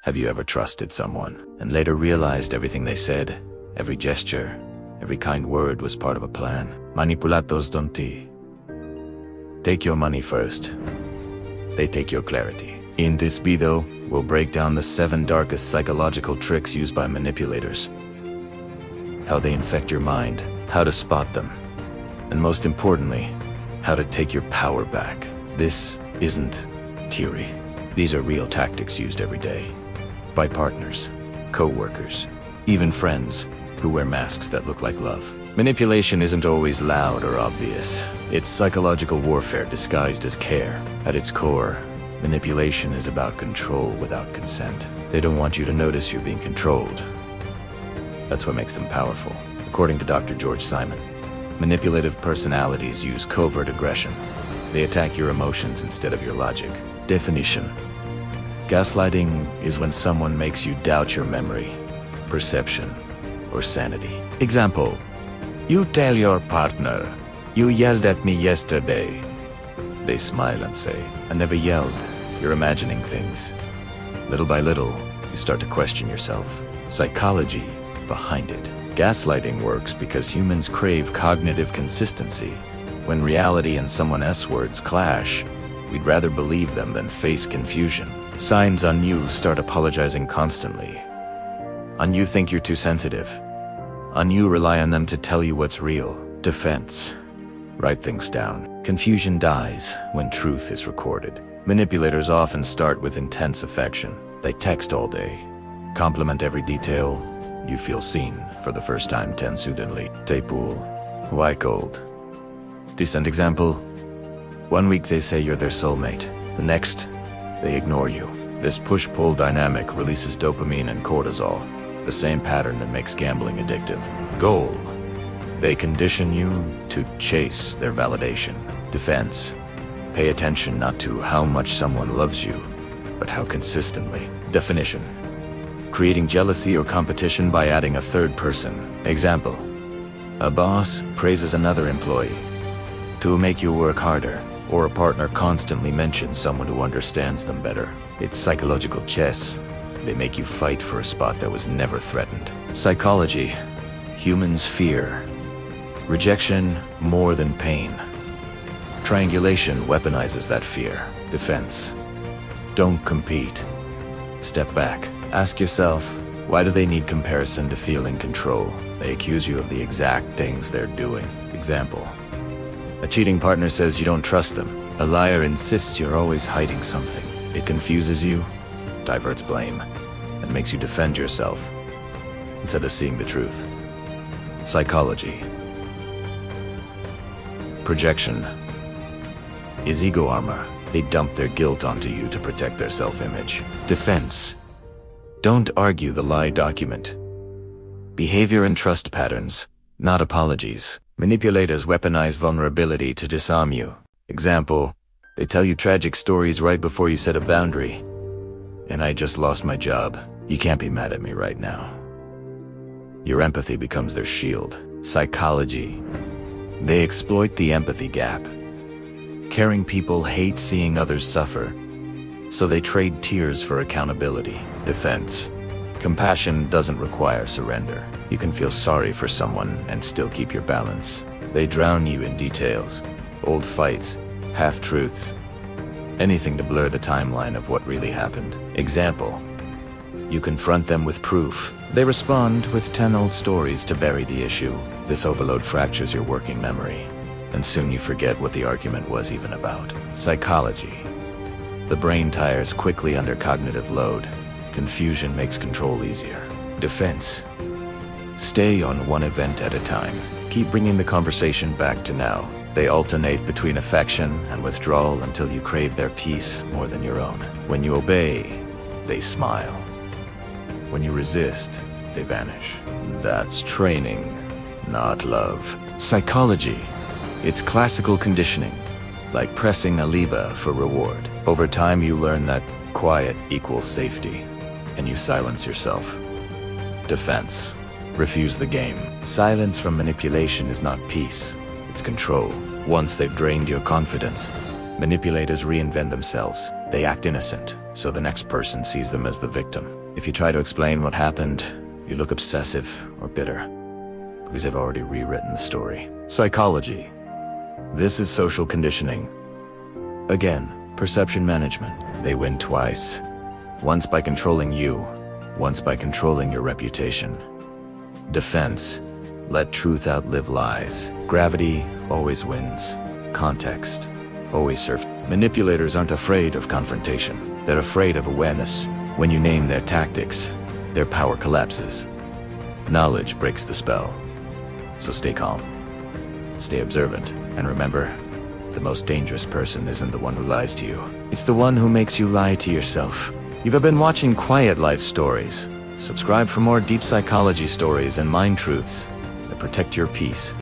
Have you ever trusted someone and later realized everything they said, every gesture, every kind word was part of a plan? Manipulatos donti. Take your money first. They take your clarity. In this video, we'll break down the 7 darkest psychological tricks used by manipulators, how they infect your mind, how to spot them, and most importantly, how to take your power back. This isn't theory. These are real tactics used every day by partners, co-workers, even friends who wear masks that look like love. Manipulation isn't always loud or obvious. It's psychological warfare disguised as care. At its core, manipulation is about control without consent. They don't want you to notice you're being controlled. That's what makes them powerful. According to Dr. George Simon, manipulative personalities use covert aggression. They attack your emotions instead of your logic. Definition: gaslighting is when someone makes you doubt your memory, perception, or sanity. Example: you tell your partner, "You yelled at me yesterday." They smile and say, "I never yelled. You're imagining things." Little by little, you start to question yourself. Psychology behind it. Gaslighting works because humans crave cognitive consistency. When reality and someone else's words clash, we'd rather believe them than face confusion. Signs on you start apologizing constantly. On you think you're too sensitive. On you rely on them to tell you what's real. Defense: write things down. Confusion dies when truth is recorded. Manipulators often start with intense affection. They text all day, compliment every detail. You feel seen for the first time suddenly. Tepul, why cold? Decent example: 1 week they say you're their soulmate. The next, they ignore you. This push-pull dynamic releases dopamine and cortisol, the same pattern that makes gambling addictive. Goal: they condition you to chase their validation. Defense: pay attention not to how much someone loves you, but how consistently. Definition: creating jealousy or competition by adding a third person. Example: a boss praises another employee to make you work harder, or a partner constantly mentions someone who understands them better. It's psychological chess. They make you fight for a spot that was never threatened. Psychology: humans fear rejection more than pain. Triangulation weaponizes that fear. Defense: don't compete. Step back. Ask yourself, why do they need comparison to feel in control? They accuse you of the exact things they're doing. Example: a cheating partner says you don't trust them. A liar insists you're always hiding something. It confuses you, diverts blame, and makes you defend yourself instead of seeing the truth. Psychology: projection is ego armor. They dump their guilt onto you to protect their self-image. Defense: don't argue the lie document. Behavior and trust patterns, not apologies. Manipulators weaponize vulnerability to disarm you. Example: they tell you tragic stories right before you set a boundary. And I just lost my job. You can't be mad at me right now. Your empathy becomes their shield. Psychology: they exploit the empathy gap. Caring people hate seeing others suffer, so they trade tears for accountability. Defense: compassion doesn't require surrender. You can feel sorry for someone and still keep your balance. They drown you in details, old fights, half-truths, anything to blur the timeline of what really happened. Example: you confront them with proof. They respond with 10 old stories to bury the issue. This overload fractures your working memory, and soon you forget what the argument was even about. Psychology: the brain tires quickly under cognitive load. Confusion makes control easier. Defense: stay on one event at a time. Keep bringing the conversation back to now. They alternate between affection and withdrawal until you crave their peace more than your own. When you obey, they smile. When you resist, they vanish. That's training, not love. Psychology: it's classical conditioning, like pressing a lever for reward. Over time you learn that quiet equals safety, and you silence yourself. Defense: refuse the game. Silence from manipulation is not peace, it's control. Once they've drained your confidence, manipulators reinvent themselves. They act innocent, so the next person sees them as the victim. If you try to explain what happened, you look obsessive or bitter, because they've already rewritten the story. Psychology. This is social conditioning. Again, perception management. They win twice. Once by controlling you, once by controlling your reputation. Defense. Let truth outlive lies. Gravity always wins. Context always serves. Manipulators aren't afraid of confrontation. They're afraid of awareness. When you name their tactics, their power collapses. Knowledge breaks the spell. So stay calm, stay observant, and remember, the most dangerous person isn't the one who lies to you. It's the one who makes you lie to yourself. You've been watching Quiet Life Stories. Subscribe for more deep psychology stories and mind truths that protect your peace.